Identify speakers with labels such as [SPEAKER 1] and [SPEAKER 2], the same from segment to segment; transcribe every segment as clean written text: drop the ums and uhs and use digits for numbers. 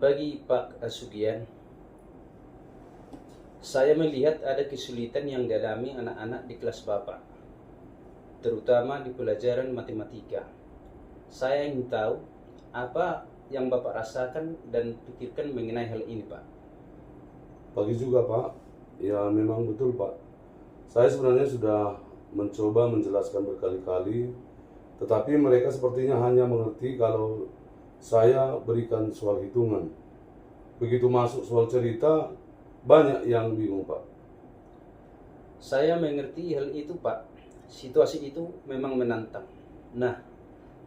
[SPEAKER 1] Selamat pagi Pak Asugian. Saya melihat ada kesulitan yang dialami anak-anak di kelas Bapak, terutama di pelajaran matematika. Saya ingin tahu apa yang Bapak rasakan dan pikirkan mengenai hal ini, Pak.
[SPEAKER 2] Pagi juga Pak, ya memang betul Pak. Saya sebenarnya sudah mencoba menjelaskan berkali-kali, tetapi mereka sepertinya hanya mengerti kalau saya berikan soal hitungan. Begitu masuk soal cerita, banyak yang bingung Pak.
[SPEAKER 1] Saya mengerti hal itu, Pak. Situasi itu memang menantang. Nah,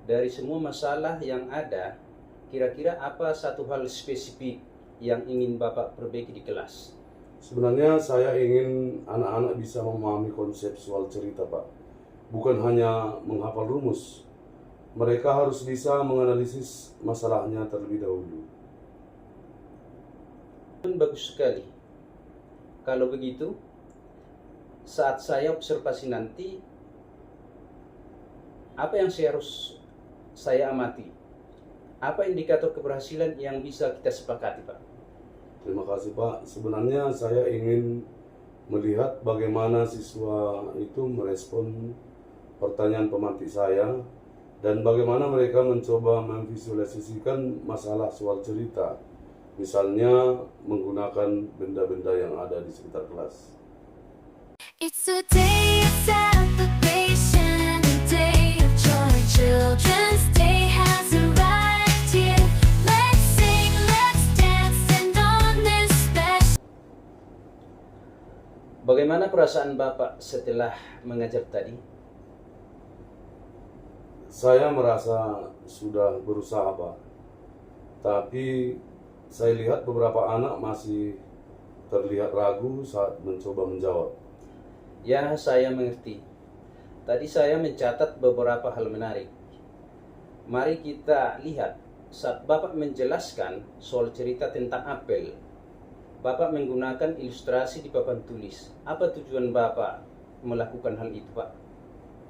[SPEAKER 1] dari semua masalah yang ada, kira-kira apa satu hal spesifik yang ingin Bapak perbaiki di kelas?
[SPEAKER 2] Sebenarnya saya ingin anak-anak bisa memahami konsep soal cerita Pak. Bukan hanya menghafal rumus. Mereka harus bisa menganalisis masalahnya terlebih dahulu.
[SPEAKER 1] Bagus sekali. Kalau begitu, saat saya observasi nanti, apa yang saya amati? Apa indikator keberhasilan yang bisa kita sepakati, Pak?
[SPEAKER 2] Terima kasih Pak. Sebenarnya saya ingin melihat bagaimana siswa itu merespon pertanyaan pemantik saya dan bagaimana mereka mencoba memvisualisasikan masalah soal cerita. Misalnya menggunakan benda-benda yang ada di sekitar kelas.
[SPEAKER 3] It's a day of celebration, a day of joy. Children's Day has arrived here. Let's sing, let's dance, and on this special.
[SPEAKER 1] Bagaimana perasaan Bapak setelah mengajar tadi?
[SPEAKER 2] Saya merasa sudah berusaha Pak, tapi saya lihat beberapa anak masih terlihat ragu saat mencoba menjawab.
[SPEAKER 1] Ya, saya mengerti. Tadi saya mencatat beberapa hal menarik. Mari kita lihat saat Bapak menjelaskan soal cerita tentang apel. Bapak menggunakan ilustrasi di papan tulis. Apa tujuan Bapak melakukan hal itu, Pak?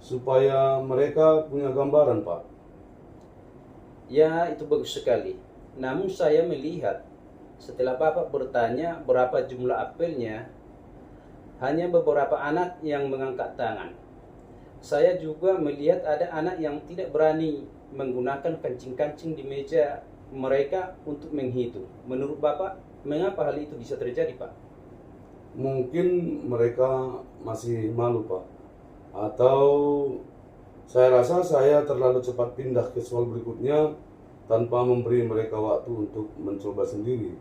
[SPEAKER 2] Supaya mereka punya gambaran Pak.
[SPEAKER 1] Ya, itu bagus sekali. Namun saya melihat setelah Bapak bertanya berapa jumlah apelnya, hanya beberapa anak yang mengangkat tangan. Saya juga melihat ada anak yang tidak berani menggunakan kancing-kancing di meja mereka untuk menghitung. Menurut Bapak, mengapa hal itu bisa terjadi, Pak?
[SPEAKER 2] Mungkin mereka masih malu Pak. Atau saya rasa saya terlalu cepat pindah ke soal berikutnya tanpa memberi mereka waktu untuk mencoba sendiri.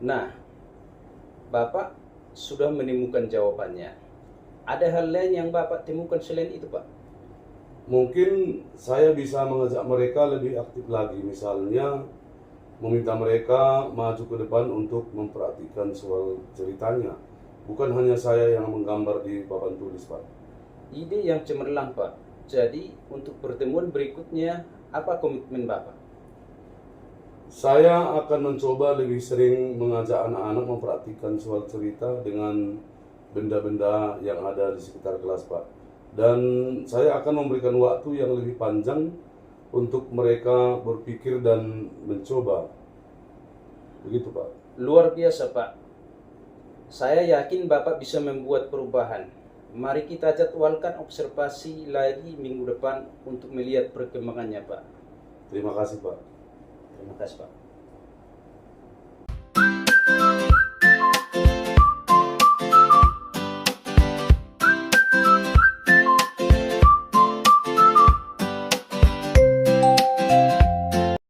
[SPEAKER 1] Nah, Bapak sudah menemukan jawabannya. Ada hal lain yang Bapak temukan selain itu, Pak?
[SPEAKER 2] Mungkin saya bisa mengajak mereka lebih aktif lagi, misalnya meminta mereka maju ke depan untuk memperhatikan soal ceritanya. Bukan hanya saya yang menggambar di papan tulis, Pak.
[SPEAKER 1] Ide yang cemerlang, Pak. Jadi, untuk pertemuan berikutnya, apa komitmen Bapak?
[SPEAKER 2] Saya akan mencoba lebih sering mengajak anak-anak memperhatikan soal cerita dengan benda-benda yang ada di sekitar kelas, Pak. Dan saya akan memberikan waktu yang lebih panjang untuk mereka berpikir dan mencoba. Begitu, Pak.
[SPEAKER 1] Luar biasa, Pak. Saya yakin Bapak bisa membuat perubahan. Mari kita jadwalkan observasi lagi minggu depan untuk melihat perkembangannya, Pak.
[SPEAKER 2] Terima kasih, Pak.
[SPEAKER 1] Terima kasih, Pak.